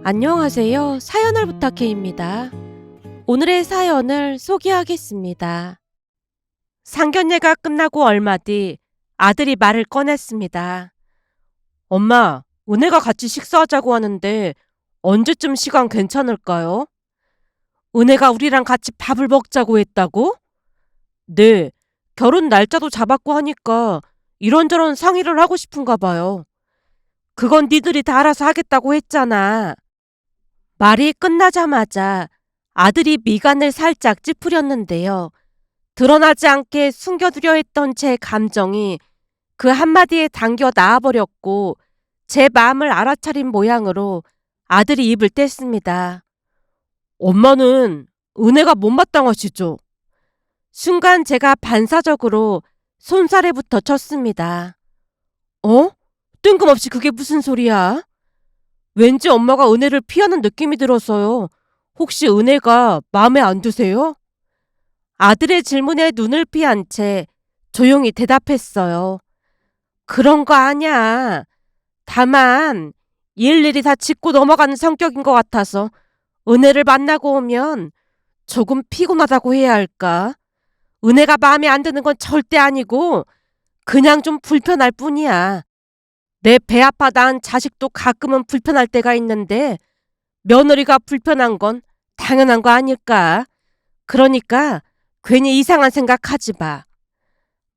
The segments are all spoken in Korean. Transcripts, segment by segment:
안녕하세요. 사연을 부탁해입니다. 오늘의 사연을 소개하겠습니다. 상견례가 끝나고 얼마 뒤 아들이 말을 꺼냈습니다. 엄마, 은혜가 같이 식사하자고 하는데 언제쯤 시간 괜찮을까요? 은혜가 우리랑 같이 밥을 먹자고 했다고? 네, 결혼 날짜도 잡았고 하니까 이런저런 상의를 하고 싶은가 봐요. 그건 니들이 다 알아서 하겠다고 했잖아. 말이 끝나자마자 아들이 미간을 살짝 찌푸렸는데요. 드러나지 않게 숨겨두려 했던 제 감정이 그 한마디에 당겨 나와버렸고 제 마음을 알아차린 모양으로 아들이 입을 뗐습니다. 엄마는 은혜가 못마땅하시죠? 순간 제가 반사적으로 손사래부터 쳤습니다. 어? 뜬금없이 그게 무슨 소리야? 왠지 엄마가 은혜를 피하는 느낌이 들어서요. 혹시 은혜가 마음에 안 드세요? 아들의 질문에 눈을 피한 채 조용히 대답했어요. 그런 거 아냐. 다만 일일이 다 짚고 넘어가는 성격인 것 같아서 은혜를 만나고 오면 조금 피곤하다고 해야 할까? 은혜가 마음에 안 드는 건 절대 아니고 그냥 좀 불편할 뿐이야. 내 배 아파 낳은 자식도 가끔은 불편할 때가 있는데 며느리가 불편한 건 당연한 거 아닐까? 그러니까 괜히 이상한 생각하지 마.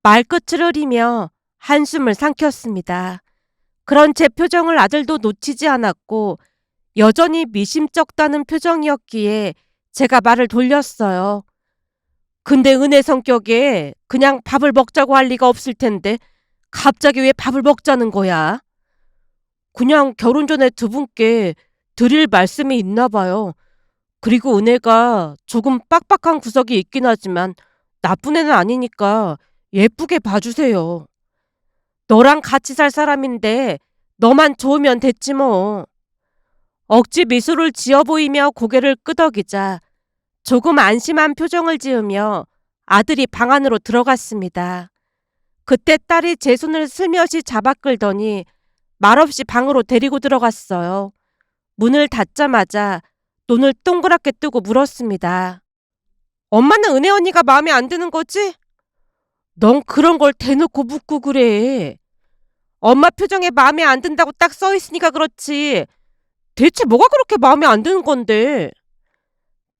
말끝을 흐리며 한숨을 삼켰습니다. 그런 제 표정을 아들도 놓치지 않았고 여전히 미심쩍다는 표정이었기에 제가 말을 돌렸어요. 근데 은혜 성격에 그냥 밥을 먹자고 할 리가 없을 텐데 갑자기 왜 밥을 먹자는 거야? 그냥 결혼 전에 두 분께 드릴 말씀이 있나 봐요. 그리고 은혜가 조금 빡빡한 구석이 있긴 하지만 나쁜 애는 아니니까 예쁘게 봐주세요. 너랑 같이 살 사람인데 너만 좋으면 됐지 뭐. 억지 미소를 지어 보이며 고개를 끄덕이자 조금 안심한 표정을 지으며 아들이 방 안으로 들어갔습니다. 그때 딸이 제 손을 슬며시 잡아 끌더니 말없이 방으로 데리고 들어갔어요. 문을 닫자마자 눈을 동그랗게 뜨고 물었습니다. 엄마는 은혜 언니가 마음에 안 드는 거지? 넌 그런 걸 대놓고 묻고 그래. 엄마 표정에 마음에 안 든다고 딱 써있으니까 그렇지. 대체 뭐가 그렇게 마음에 안 드는 건데?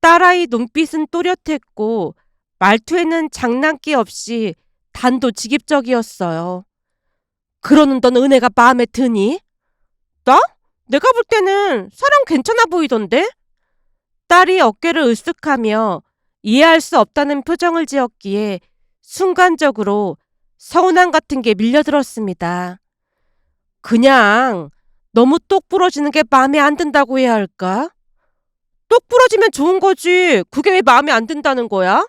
딸아이 눈빛은 또렷했고 말투에는 장난기 없이 단도직입적이었어요. 그러는 넌 은혜가 마음에 드니? 나? 내가 볼 때는 사람 괜찮아 보이던데? 딸이 어깨를 으쓱하며 이해할 수 없다는 표정을 지었기에 순간적으로 서운함 같은 게 밀려들었습니다. 그냥 너무 똑 부러지는 게 마음에 안 든다고 해야 할까? 똑 부러지면 좋은 거지. 그게 왜 마음에 안 든다는 거야?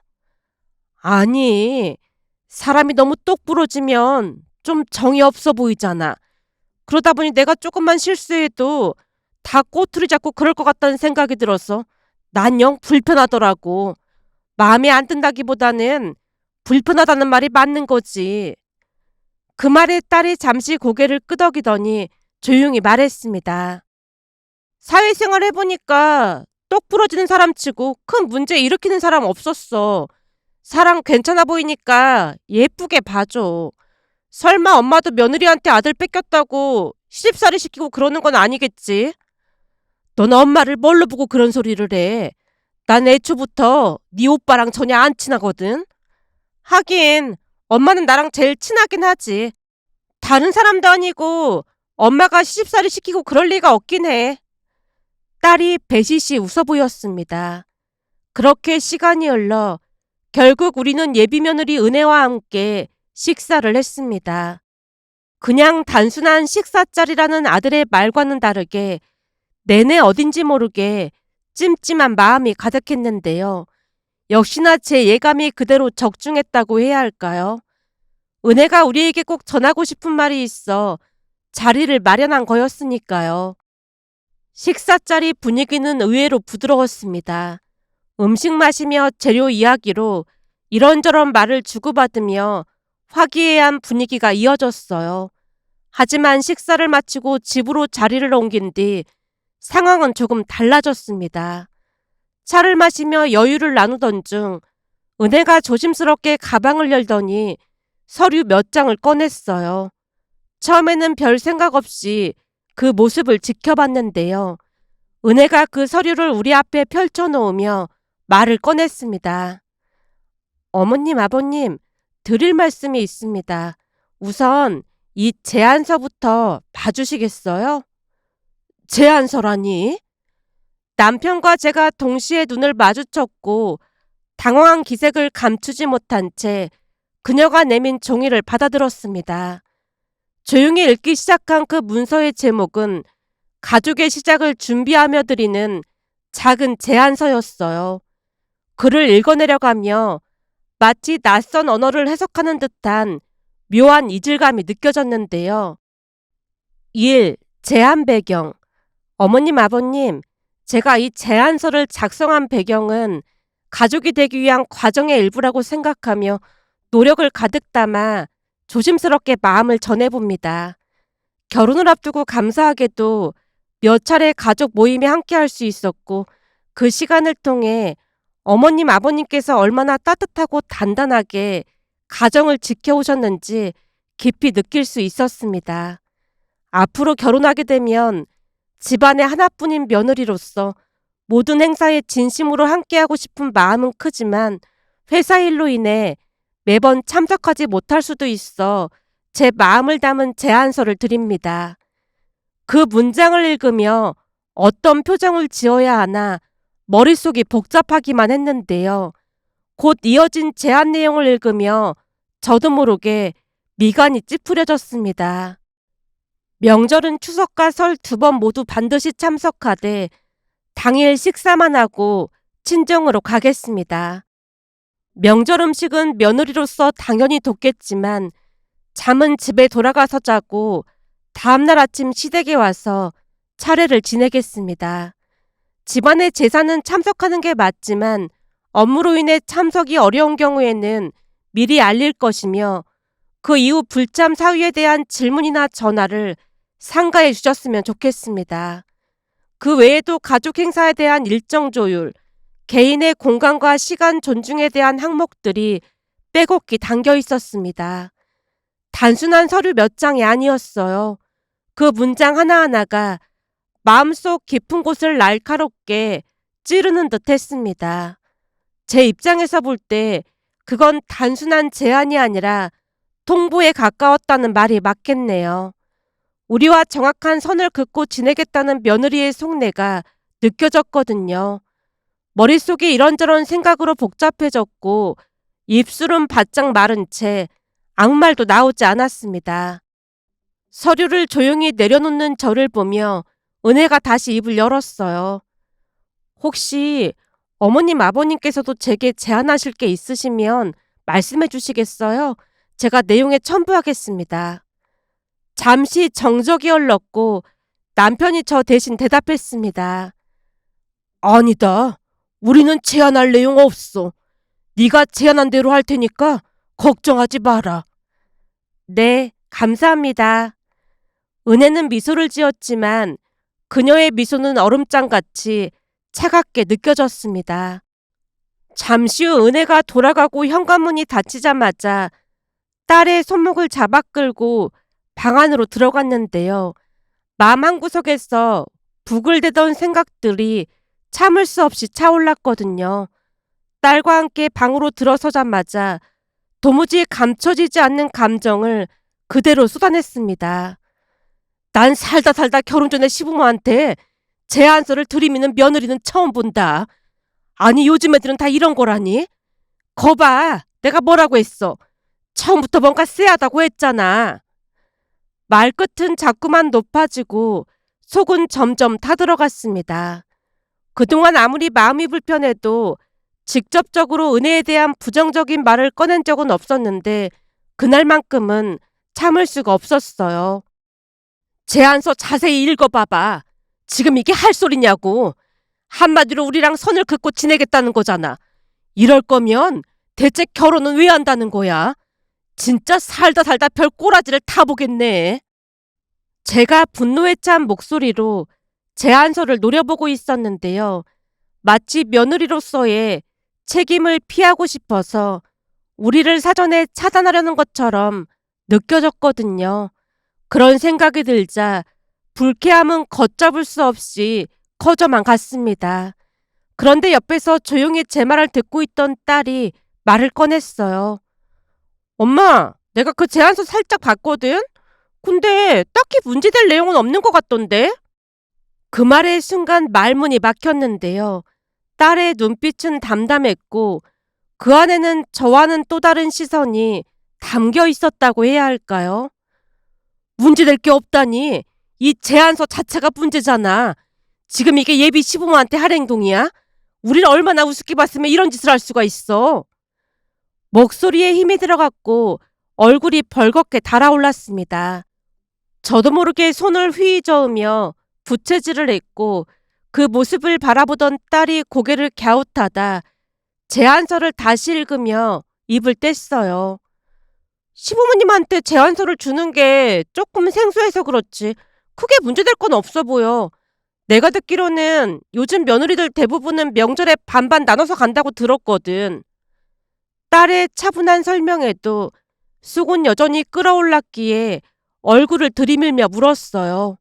아니, 사람이 너무 똑 부러지면 좀 정이 없어 보이잖아. 그러다 보니 내가 조금만 실수해도 다 꼬투리 잡고 그럴 것 같다는 생각이 들어서 난 영 불편하더라고. 마음에 안 든다기보다는 불편하다는 말이 맞는 거지. 그 말에 딸이 잠시 고개를 끄덕이더니 조용히 말했습니다. 사회생활 해보니까 똑 부러지는 사람 치고 큰 문제 일으키는 사람 없었어. 사람 괜찮아 보이니까 예쁘게 봐줘. 설마 엄마도 며느리한테 아들 뺏겼다고 시집살이 시키고 그러는 건 아니겠지? 넌 엄마를 뭘로 보고 그런 소리를 해? 난 애초부터 네 오빠랑 전혀 안 친하거든. 하긴 엄마는 나랑 제일 친하긴 하지. 다른 사람도 아니고 엄마가 시집살이 시키고 그럴 리가 없긴 해. 딸이 배시시 웃어 보였습니다. 그렇게 시간이 흘러 결국 우리는 예비며느리 은혜와 함께 식사를 했습니다. 그냥 단순한 식사자리라는 아들의 말과는 다르게 내내 어딘지 모르게 찜찜한 마음이 가득했는데요. 역시나 제 예감이 그대로 적중했다고 해야 할까요? 은혜가 우리에게 꼭 전하고 싶은 말이 있어 자리를 마련한 거였으니까요. 식사 자리 분위기는 의외로 부드러웠습니다. 음식 마시며 재료 이야기로 이런저런 말을 주고받으며 화기애애한 분위기가 이어졌어요. 하지만 식사를 마치고 집으로 자리를 옮긴 뒤 상황은 조금 달라졌습니다. 차를 마시며 여유를 나누던 중 은혜가 조심스럽게 가방을 열더니 서류 몇 장을 꺼냈어요. 처음에는 별 생각 없이 그 모습을 지켜봤는데요. 은혜가 그 서류를 우리 앞에 펼쳐놓으며 말을 꺼냈습니다. 어머님, 아버님, 드릴 말씀이 있습니다. 우선 이 제안서부터 봐주시겠어요? 제안서라니? 남편과 제가 동시에 눈을 마주쳤고 당황한 기색을 감추지 못한 채 그녀가 내민 종이를 받아들었습니다. 조용히 읽기 시작한 그 문서의 제목은 가족의 시작을 준비하며 드리는 작은 제안서였어요. 글을 읽어내려가며 마치 낯선 언어를 해석하는 듯한 묘한 이질감이 느껴졌는데요. 1. 제안 배경. 어머님, 아버님, 제가 이 제안서를 작성한 배경은 가족이 되기 위한 과정의 일부라고 생각하며 노력을 가득 담아 조심스럽게 마음을 전해봅니다. 결혼을 앞두고 감사하게도 몇 차례 가족 모임에 함께할 수 있었고 그 시간을 통해 어머님, 아버님께서 얼마나 따뜻하고 단단하게 가정을 지켜오셨는지 깊이 느낄 수 있었습니다. 앞으로 결혼하게 되면 집안의 하나뿐인 며느리로서 모든 행사에 진심으로 함께하고 싶은 마음은 크지만 회사 일로 인해 매번 참석하지 못할 수도 있어 제 마음을 담은 제안서를 드립니다. 그 문장을 읽으며 어떤 표정을 지어야 하나 머릿속이 복잡하기만 했는데요. 곧 이어진 제안 내용을 읽으며 저도 모르게 미간이 찌푸려졌습니다. 명절은 추석과 설 2번 모두 반드시 참석하되 당일 식사만 하고 친정으로 가겠습니다. 명절 음식은 며느리로서 당연히 돕겠지만 잠은 집에 돌아가서 자고 다음날 아침 시댁에 와서 차례를 지내겠습니다. 집안의 제사는 참석하는 게 맞지만 업무로 인해 참석이 어려운 경우에는 미리 알릴 것이며 그 이후 불참 사유에 대한 질문이나 전화를 상가해 주셨으면 좋겠습니다. 그 외에도 가족 행사에 대한 일정 조율, 개인의 공간과 시간 존중에 대한 항목들이 빼곡히 담겨 있었습니다. 단순한 서류 몇 장이 아니었어요. 그 문장 하나하나가 마음속 깊은 곳을 날카롭게 찌르는 듯 했습니다. 제 입장에서 볼 때 그건 단순한 제안이 아니라 통보에 가까웠다는 말이 맞겠네요. 우리와 정확한 선을 긋고 지내겠다는 며느리의 속내가 느껴졌거든요. 머릿속이 이런저런 생각으로 복잡해졌고 입술은 바짝 마른 채 아무 말도 나오지 않았습니다. 서류를 조용히 내려놓는 저를 보며 은혜가 다시 입을 열었어요. 혹시 어머님, 아버님께서도 제게 제안하실 게 있으시면 말씀해 주시겠어요? 제가 내용에 첨부하겠습니다. 잠시 정적이 흘렀고 남편이 저 대신 대답했습니다. 아니다. 우리는 제안할 내용 없어. 네가 제안한 대로 할 테니까 걱정하지 마라. 네, 감사합니다. 은혜는 미소를 지었지만 그녀의 미소는 얼음장같이 차갑게 느껴졌습니다. 잠시 후 은혜가 돌아가고 현관문이 닫히자마자 딸의 손목을 잡아 끌고 방 안으로 들어갔는데요. 마음 한구석에서 부글대던 생각들이 참을 수 없이 차올랐거든요. 딸과 함께 방으로 들어서자마자 도무지 감춰지지 않는 감정을 그대로 쏟아냈습니다. 난 살다 살다 결혼 전에 시부모한테 제안서를 들이미는 며느리는 처음 본다. 아니 요즘 애들은 다 이런 거라니? 거봐, 내가 뭐라고 했어. 처음부터 뭔가 쎄하다고 했잖아. 말끝은 자꾸만 높아지고 속은 점점 타들어갔습니다. 그동안 아무리 마음이 불편해도 직접적으로 은혜에 대한 부정적인 말을 꺼낸 적은 없었는데 그날만큼은 참을 수가 없었어요. 제안서 자세히 읽어봐봐. 지금 이게 할 소리냐고. 한마디로 우리랑 선을 긋고 지내겠다는 거잖아. 이럴 거면 대체 결혼은 왜 한다는 거야? 진짜 살다 살다 별 꼬라지를 타보겠네. 제가 분노에 찬 목소리로 제안서를 노려보고 있었는데요. 마치 며느리로서의 책임을 피하고 싶어서 우리를 사전에 차단하려는 것처럼 느껴졌거든요. 그런 생각이 들자 불쾌함은 걷잡을 수 없이 커져만 갔습니다. 그런데 옆에서 조용히 제 말을 듣고 있던 딸이 말을 꺼냈어요. 엄마, 내가 그 제안서 살짝 봤거든? 근데 딱히 문제될 내용은 없는 것 같던데? 그 말의 순간 말문이 막혔는데요. 딸의 눈빛은 담담했고 그 안에는 저와는 또 다른 시선이 담겨 있었다고 해야 할까요? 문제될 게 없다니. 이 제안서 자체가 문제잖아. 지금 이게 예비 시부모한테 할 행동이야? 우리를 얼마나 우습게 봤으면 이런 짓을 할 수가 있어. 목소리에 힘이 들어갔고 얼굴이 벌겋게 달아올랐습니다. 저도 모르게 손을 휘저으며 부채질을 했고 그 모습을 바라보던 딸이 고개를 갸웃하다 제안서를 다시 읽으며 입을 뗐어요. 시부모님한테 제안서를 주는 게 조금 생소해서 그렇지 크게 문제될 건 없어 보여. 내가 듣기로는 요즘 며느리들 대부분은 명절에 반반 나눠서 간다고 들었거든. 딸의 차분한 설명에도 속은 여전히 끓어올랐기에 얼굴을 들이밀며 물었어요.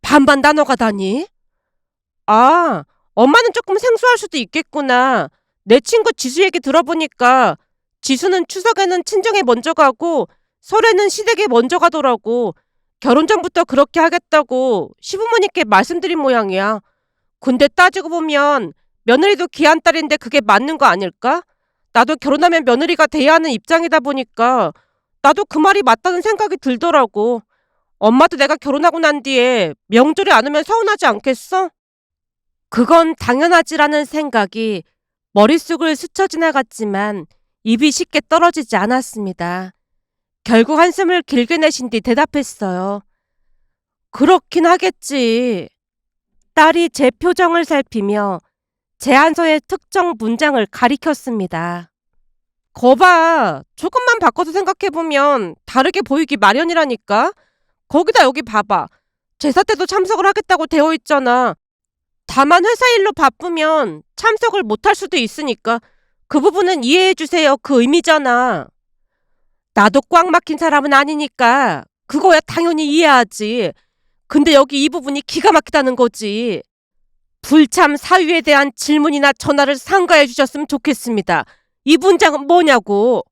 반반 나눠 가다니? 아, 엄마는 조금 생소할 수도 있겠구나. 내 친구 지수 얘기 들어보니까 지수는 추석에는 친정에 먼저 가고 설에는 시댁에 먼저 가더라고. 결혼 전부터 그렇게 하겠다고 시부모님께 말씀드린 모양이야. 근데 따지고 보면 며느리도 귀한 딸인데 그게 맞는 거 아닐까? 나도 결혼하면 며느리가 돼야 하는 입장이다 보니까 나도 그 말이 맞다는 생각이 들더라고. 엄마도 내가 결혼하고 난 뒤에 명절에 안 오면 서운하지 않겠어? 그건 당연하지라는 생각이 머릿속을 스쳐 지나갔지만 입이 쉽게 떨어지지 않았습니다. 결국 한숨을 길게 내쉰 뒤 대답했어요. 그렇긴 하겠지. 딸이 제 표정을 살피며 제안서의 특정 문장을 가리켰습니다. 거봐, 조금만 바꿔서 생각해보면 다르게 보이기 마련이라니까? 거기다 여기 봐봐. 제사 때도 참석을 하겠다고 되어 있잖아. 다만 회사 일로 바쁘면 참석을 못할 수도 있으니까 그 부분은 이해해주세요. 그 의미잖아. 나도 꽉 막힌 사람은 아니니까 그거야 당연히 이해하지. 근데 여기 이 부분이 기가 막히다는 거지. 불참 사유에 대한 질문이나 전화를 삼가해 주셨으면 좋겠습니다. 이 문장은 뭐냐고.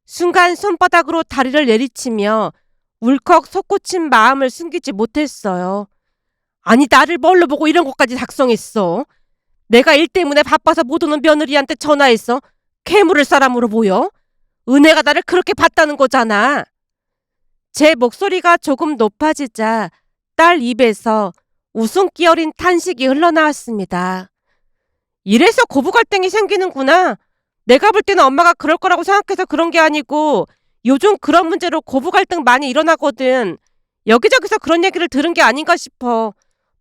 순간 손바닥으로 다리를 내리치며 울컥 솟구친 마음을 숨기지 못했어요. 아니 나를 뭘로 보고 이런 것까지 작성했어? 내가 일 때문에 바빠서 못 오는 며느리한테 전화해서 괴물을 사람으로 보여? 은혜가 나를 그렇게 봤다는 거잖아. 제 목소리가 조금 높아지자 딸 입에서 웃음기 어린 탄식이 흘러나왔습니다. 이래서 고부 갈등이 생기는구나. 내가 볼 때는 엄마가 그럴 거라고 생각해서 그런 게 아니고 요즘 그런 문제로 고부 갈등 많이 일어나거든. 여기저기서 그런 얘기를 들은 게 아닌가 싶어.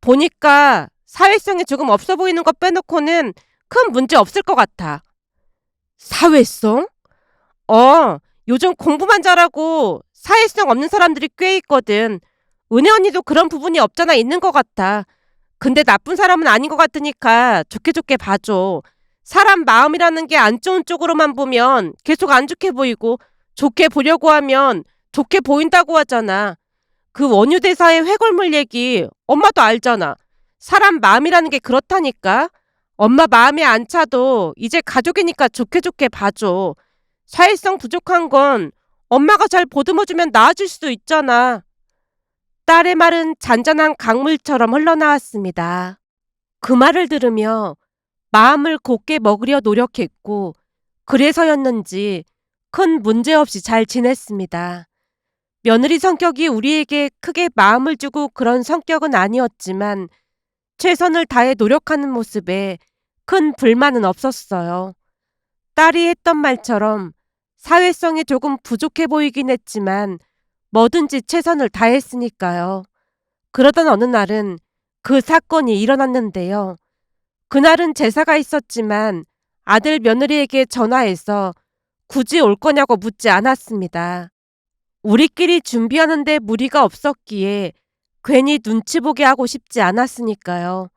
보니까 사회성이 조금 없어 보이는 것 빼놓고는 큰 문제 없을 것 같아. 사회성? 요즘 공부만 잘하고 사회성 없는 사람들이 꽤 있거든. 은혜 언니도 그런 부분이 없잖아 있는 것 같아. 근데 나쁜 사람은 아닌 것 같으니까 좋게 좋게 봐줘. 사람 마음이라는 게 안 좋은 쪽으로만 보면 계속 안 좋게 보이고 좋게 보려고 하면 좋게 보인다고 하잖아. 그 원효대사의 회골물 얘기 엄마도 알잖아. 사람 마음이라는 게 그렇다니까. 엄마 마음에 안 차도 이제 가족이니까 좋게 좋게 봐줘. 사회성 부족한 건 엄마가 잘 보듬어주면 나아질 수도 있잖아. 딸의 말은 잔잔한 강물처럼 흘러나왔습니다. 그 말을 들으며 마음을 곧게 먹으려 노력했고 그래서였는지 큰 문제 없이 잘 지냈습니다. 며느리 성격이 우리에게 크게 마음을 주고 그런 성격은 아니었지만 최선을 다해 노력하는 모습에 큰 불만은 없었어요. 딸이 했던 말처럼 사회성이 조금 부족해 보이긴 했지만 뭐든지 최선을 다했으니까요. 그러던 어느 날은 그 사건이 일어났는데요. 그날은 제사가 있었지만 아들 며느리에게 전화해서 굳이 올 거냐고 묻지 않았습니다. 우리끼리 준비하는데 무리가 없었기에 괜히 눈치 보게 하고 싶지 않았으니까요.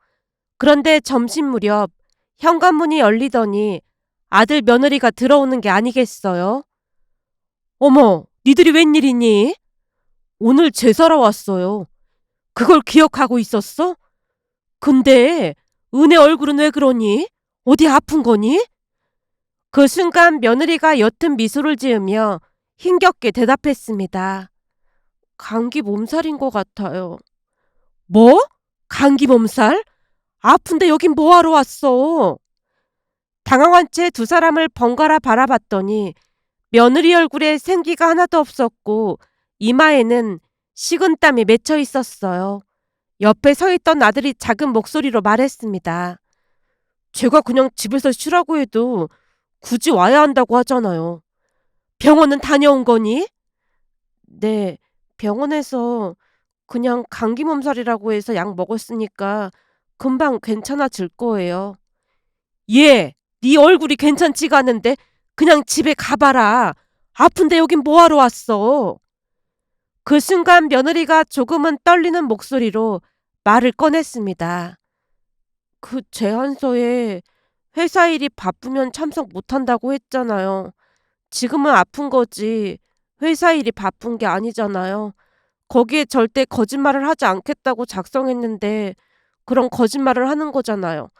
그런데 점심 무렵 현관문이 열리더니 아들 며느리가 들어오는 게 아니겠어요? 어머, 니들이 웬일이니? 오늘 제사라 왔어요. 그걸 기억하고 있었어? 근데 은혜 얼굴은 왜 그러니? 어디 아픈 거니? 그 순간 며느리가 옅은 미소를 지으며 힘겹게 대답했습니다. 감기 몸살인 것 같아요. 뭐? 감기 몸살? 아픈데 여긴 뭐하러 왔어? 당황한 채 두 사람을 번갈아 바라봤더니 며느리 얼굴에 생기가 하나도 없었고 이마에는 식은땀이 맺혀 있었어요. 옆에 서 있던 아들이 작은 목소리로 말했습니다. 제가 그냥 집에서 쉬라고 해도 굳이 와야 한다고 하잖아요. 병원은 다녀온 거니? 네, 병원에서 그냥 감기 몸살이라고 해서 약 먹었으니까 금방 괜찮아질 거예요. 얘, 네 얼굴이 괜찮지가 않은데 그냥 집에 가봐라. 아픈데 여긴 뭐하러 왔어? 그 순간 며느리가 조금은 떨리는 목소리로 말을 꺼냈습니다. 그 제안서에 회사 일이 바쁘면 참석 못한다고 했잖아요. 지금은 아픈 거지 회사 일이 바쁜 게 아니잖아요. 거기에 절대 거짓말을 하지 않겠다고 작성했는데 그런 거짓말을 하는 거잖아요.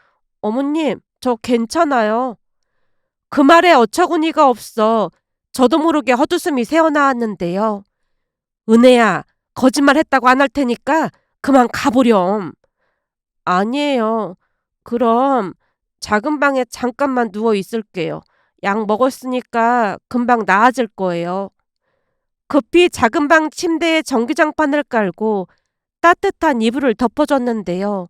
어머님, 저 괜찮아요. 그 말에 어처구니가 없어 저도 모르게 헛웃음이 새어나왔는데요. 은혜야, 거짓말했다고 안 할 테니까 그만 가보렴. 아니에요. 그럼 작은 방에 잠깐만 누워 있을게요. 약 먹었으니까 금방 나아질 거예요. 급히 작은 방 침대에 전기장판을 깔고 따뜻한 이불을 덮어줬는데요.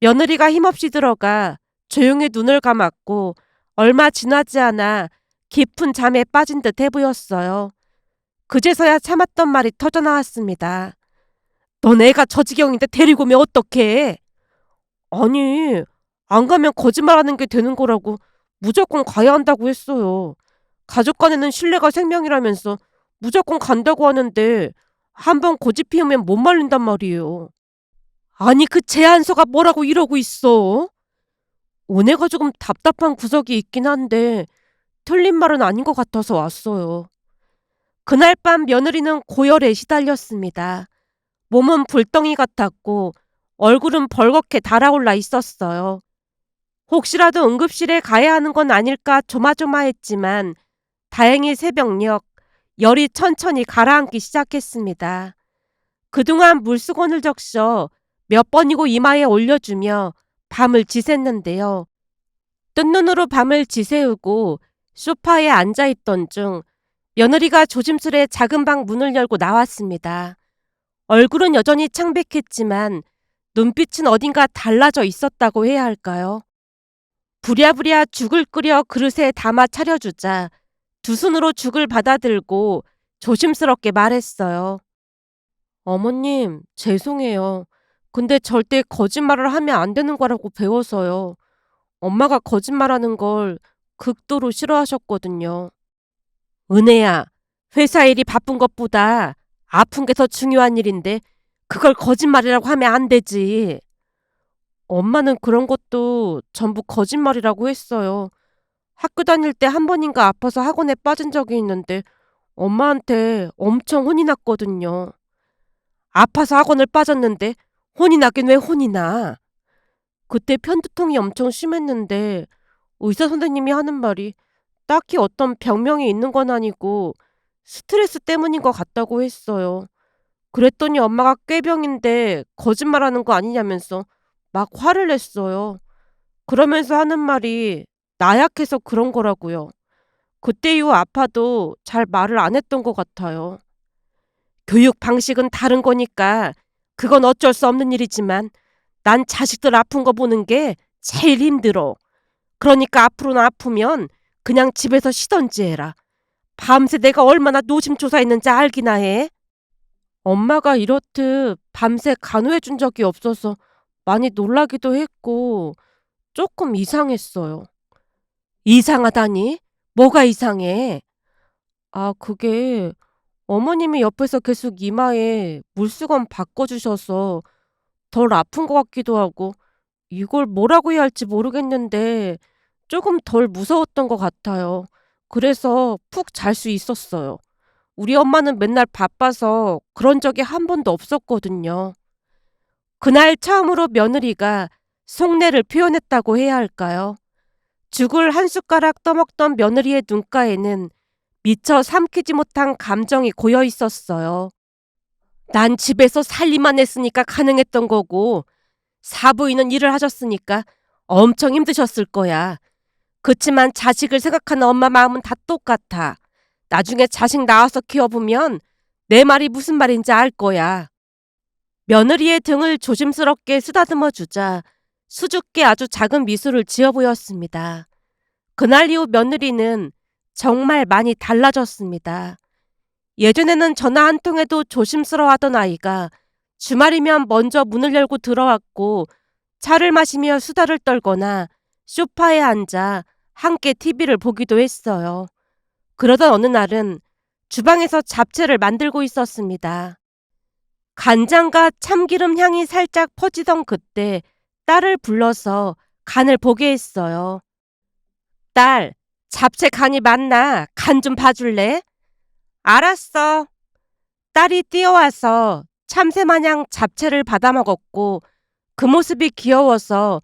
며느리가 힘없이 들어가 조용히 눈을 감았고 얼마 지나지 않아 깊은 잠에 빠진 듯 해 보였어요. 그제서야 참았던 말이 터져나왔습니다. 넌 애가 저 지경인데 데리고 오면 어떡해? 아니, 안 가면 거짓말하는 게 되는 거라고 무조건 가야 한다고 했어요. 가족 간에는 신뢰가 생명이라면서 무조건 간다고 하는데 한 번 고집 피우면 못 말린단 말이에요. 아니 그 제안서가 뭐라고 이러고 있어? 은혜가 조금 답답한 구석이 있긴 한데 틀린 말은 아닌 것 같아서 왔어요. 그날 밤 며느리는 고열에 시달렸습니다. 몸은 불덩이 같았고 얼굴은 벌겋게 달아올라 있었어요. 혹시라도 응급실에 가야 하는 건 아닐까 조마조마했지만 다행히 새벽녘 열이 천천히 가라앉기 시작했습니다. 그동안 물수건을 적셔 몇 번이고 이마에 올려주며 밤을 지샜는데요. 뜬 눈으로 밤을 지새우고 소파에 앉아있던 중 며느리가 조심스레 작은 방 문을 열고 나왔습니다. 얼굴은 여전히 창백했지만 눈빛은 어딘가 달라져 있었다고 해야 할까요? 부랴부랴 죽을 끓여 그릇에 담아 차려주자 두 손으로 죽을 받아들고 조심스럽게 말했어요. 어머님, 죄송해요. 근데 절대 거짓말을 하면 안 되는 거라고 배워서요. 엄마가 거짓말하는 걸 극도로 싫어하셨거든요. 은혜야, 회사 일이 바쁜 것보다 아픈 게 더 중요한 일인데 그걸 거짓말이라고 하면 안 되지. 엄마는 그런 것도 전부 거짓말이라고 했어요. 학교 다닐 때 한 번인가 아파서 학원에 빠진 적이 있는데 엄마한테 엄청 혼이 났거든요. 아파서 학원을 빠졌는데 혼이 나긴 왜 혼이 나? 그때 편두통이 엄청 심했는데 의사 선생님이 하는 말이 딱히 어떤 병명이 있는 건 아니고 스트레스 때문인 것 같다고 했어요. 그랬더니 엄마가 꾀병인데 거짓말하는 거 아니냐면서 막 화를 냈어요. 그러면서 하는 말이 나약해서 그런 거라고요. 그때 이후 아파도 잘 말을 안 했던 것 같아요. 교육 방식은 다른 거니까 그건 어쩔 수 없는 일이지만 난 자식들 아픈 거 보는 게 제일 힘들어. 그러니까 앞으로는 아프면 그냥 집에서 쉬던지 해라. 밤새 내가 얼마나 노심초사했는지 알기나 해. 엄마가 이렇듯 밤새 간호해 준 적이 없어서 많이 놀라기도 했고 조금 이상했어요. 이상하다니? 뭐가 이상해? 아, 그게 어머님이 옆에서 계속 이마에 물수건 바꿔주셔서 덜 아픈 것 같기도 하고 이걸 뭐라고 해야 할지 모르겠는데 조금 덜 무서웠던 것 같아요. 그래서 푹 잘 수 있었어요. 우리 엄마는 맨날 바빠서 그런 적이 한 번도 없었거든요. 그날 처음으로 며느리가 속내를 표현했다고 해야 할까요? 죽을 한 숟가락 떠먹던 며느리의 눈가에는 미처 삼키지 못한 감정이 고여 있었어요. 난 집에서 살림만 했으니까 가능했던 거고 사부인은 일을 하셨으니까 엄청 힘드셨을 거야. 그치만 자식을 생각하는 엄마 마음은 다 똑같아. 나중에 자식 낳아서 키워보면 내 말이 무슨 말인지 알 거야. 며느리의 등을 조심스럽게 쓰다듬어 주자 수줍게 아주 작은 미소를 지어 보였습니다. 그날 이후 며느리는 정말 많이 달라졌습니다. 예전에는 전화 한 통에도 조심스러워하던 아이가 주말이면 먼저 문을 열고 들어왔고 차를 마시며 수다를 떨거나 소파에 앉아 함께 TV를 보기도 했어요. 그러던 어느 날은 주방에서 잡채를 만들고 있었습니다. 간장과 참기름 향이 살짝 퍼지던 그때 딸을 불러서 간을 보게 했어요. 딸, 잡채 간이 맞나? 간 좀 봐줄래? 알았어. 딸이 뛰어와서 참새마냥 잡채를 받아 먹었고 그 모습이 귀여워서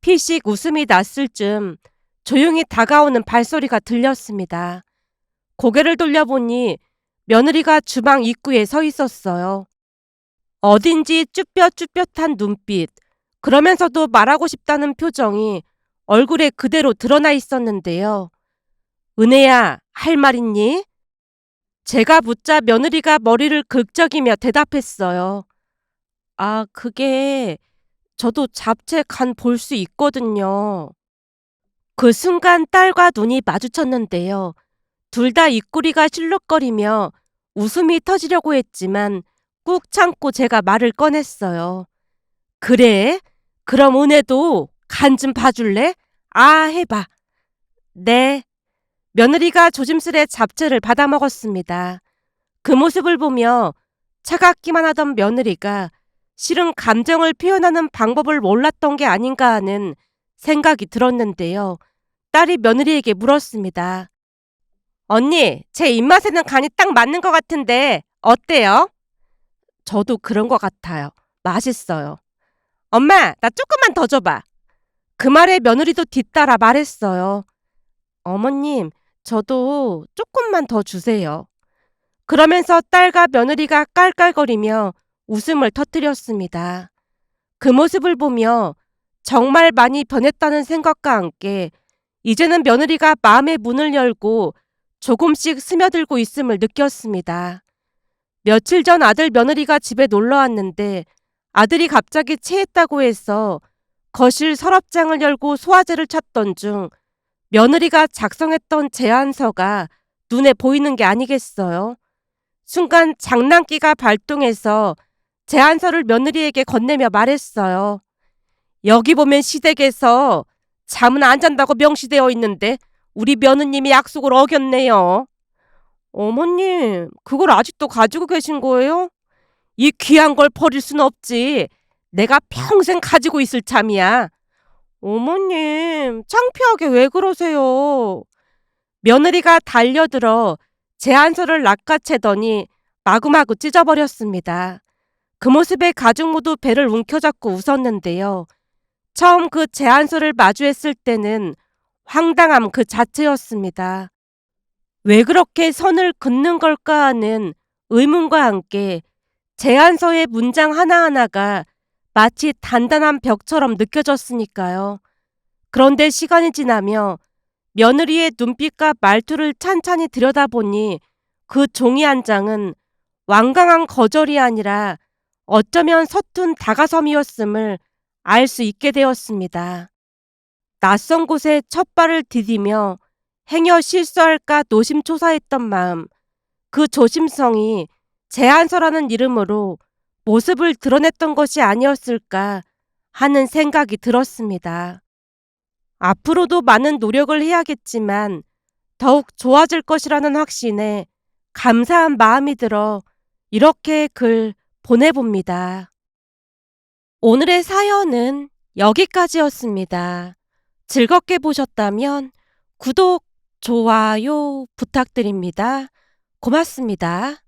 피식 웃음이 났을 즈음 조용히 다가오는 발소리가 들렸습니다. 고개를 돌려보니 며느리가 주방 입구에 서 있었어요. 어딘지 쭈뼛쭈뼛한 눈빛, 그러면서도 말하고 싶다는 표정이 얼굴에 그대로 드러나 있었는데요. 은혜야, 할 말 있니? 제가 묻자 며느리가 머리를 긁적이며 대답했어요. 아, 그게 저도 잡채 간 볼 수 있거든요. 그 순간 딸과 눈이 마주쳤는데요. 둘 다 입꼬리가 실룩거리며 웃음이 터지려고 했지만 꾹 참고 제가 말을 꺼냈어요. 그래? 그럼 은혜도 간 좀 봐줄래? 아, 해봐. 네. 며느리가 조심스레 잡채를 받아 먹었습니다. 그 모습을 보며 차갑기만 하던 며느리가 실은 감정을 표현하는 방법을 몰랐던 게 아닌가 하는 생각이 들었는데요. 딸이 며느리에게 물었습니다. 언니, 제 입맛에는 간이 딱 맞는 것 같은데 어때요? 저도 그런 것 같아요. 맛있어요. 엄마, 나 조금만 더 줘봐. 그 말에 며느리도 뒤따라 말했어요. 어머님, 저도 조금만 더 주세요. 그러면서 딸과 며느리가 깔깔거리며 웃음을 터뜨렸습니다. 그 모습을 보며 정말 많이 변했다는 생각과 함께 이제는 며느리가 마음의 문을 열고 조금씩 스며들고 있음을 느꼈습니다. 며칠 전 아들 며느리가 집에 놀러 왔는데 아들이 갑자기 체했다고 해서 거실 서랍장을 열고 소화제를 찾던 중 며느리가 작성했던 제안서가 눈에 보이는 게 아니겠어요? 순간 장난기가 발동해서 제안서를 며느리에게 건네며 말했어요. 여기 보면 시댁에서 잠은 안 잔다고 명시되어 있는데 우리 며느님이 약속을 어겼네요. 어머님, 그걸 아직도 가지고 계신 거예요? 이 귀한 걸 버릴 순 없지. 내가 평생 가지고 있을 참이야. 어머님, 창피하게 왜 그러세요? 며느리가 달려들어 제안서를 낚아채더니 마구마구 찢어버렸습니다. 그 모습에 가족 모두 배를 움켜잡고 웃었는데요. 처음 그 제안서를 마주했을 때는 황당함 그 자체였습니다. 왜 그렇게 선을 긋는 걸까 하는 의문과 함께 제안서의 문장 하나하나가 마치 단단한 벽처럼 느껴졌으니까요. 그런데 시간이 지나며 며느리의 눈빛과 말투를 찬찬히 들여다보니 그 종이 한 장은 완강한 거절이 아니라 어쩌면 서툰 다가섬이었음을 알 수 있게 되었습니다. 낯선 곳에 첫 발을 디디며 행여 실수할까 노심초사했던 마음, 그 조심성이 제안서라는 이름으로 모습을 드러냈던 것이 아니었을까 하는 생각이 들었습니다. 앞으로도 많은 노력을 해야겠지만 더욱 좋아질 것이라는 확신에 감사한 마음이 들어 이렇게 글 보내봅니다. 오늘의 사연은 여기까지였습니다. 즐겁게 보셨다면 구독, 좋아요 부탁드립니다. 고맙습니다.